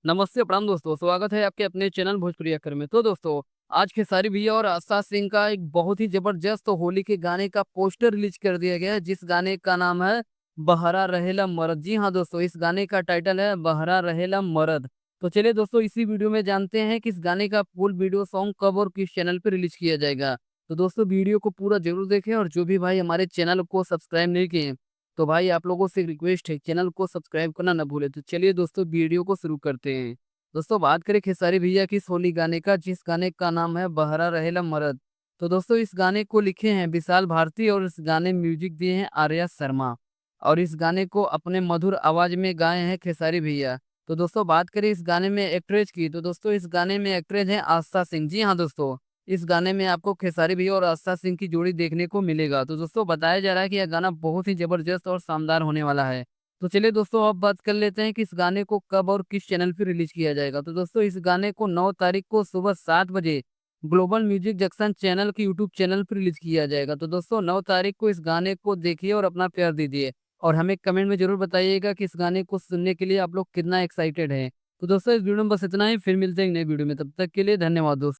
नमस्ते प्रणाम दोस्तों, स्वागत है आपके अपने चैनल भोजपुरी अखर में। तो दोस्तों, आज खेसारी भैया और आशा सिंह का एक बहुत ही ज़बरदस्त होली के गाने का पोस्टर रिलीज़ कर दिया गया है, जिस गाने का नाम है बहरा रहेला मरद। जी हाँ दोस्तों, इस गाने का टाइटल है बहरा रहेला मरद। तो चलिए दोस्तों, इसी वीडियो में जानते हैं कि इस गाने का फुल वीडियो सॉन्ग कब और किस चैनल पे रिलीज़ किया जाएगा। तो दोस्तों, वीडियो को पूरा ज़रूर देखें और जो भी भाई हमारे चैनल को सब्सक्राइब नहीं किए हैं, तो भाई आप लोगों से रिक्वेस्ट है चैनल को सब्सक्राइब करना ना भूलें। तो चलिए दोस्तों, वीडियो को शुरू करते हैं। दोस्तों, बात करें खेसारी भैया की इस होली गाने का, जिस गाने का नाम है बहरा रहेला मरद। तो दोस्तों, इस गाने को लिखे हैं विशाल भारती और इस गाने म्यूजिक दिए हैं आर्या शर्मा। और इस गाने को अपने मधुर आवाज में गाए हैं खेसारी भैया। तो दोस्तों, बात करें इस गाने में एक्ट्रेस की, तो दोस्तों इस गाने में एक्ट्रेस है आस्था सिंह। जी हाँ दोस्तों, इस गाने में आपको खेसारी भैया और आस्था सिंह की जोड़ी देखने को मिलेगा। तो दोस्तों, बताया जा रहा है कि यह गाना बहुत ही जबरदस्त और शानदार होने वाला है। तो चलिए दोस्तों, अब बात कर लेते हैं कि इस गाने को कब और किस चैनल पे रिलीज किया जाएगा। तो दोस्तों, इस गाने को 9 तारीख को सुबह 7 बजे ग्लोबल म्यूजिक जंक्शन चैनल के यूट्यूब चैनल पर रिलीज किया जाएगा। तो दोस्तों, 9 तारीख को इस गाने को देखिए और अपना प्यार दीजिए। और हमें कमेंट में जरूर बताइएगा कि इस गाने को सुनने के लिए आप लोग कितना एक्साइटेड हैं। तो दोस्तों, इस वीडियो में बस इतना ही, फिर मिलते हैं एक नई वीडियो में। तब तक के लिए धन्यवाद दोस्तों।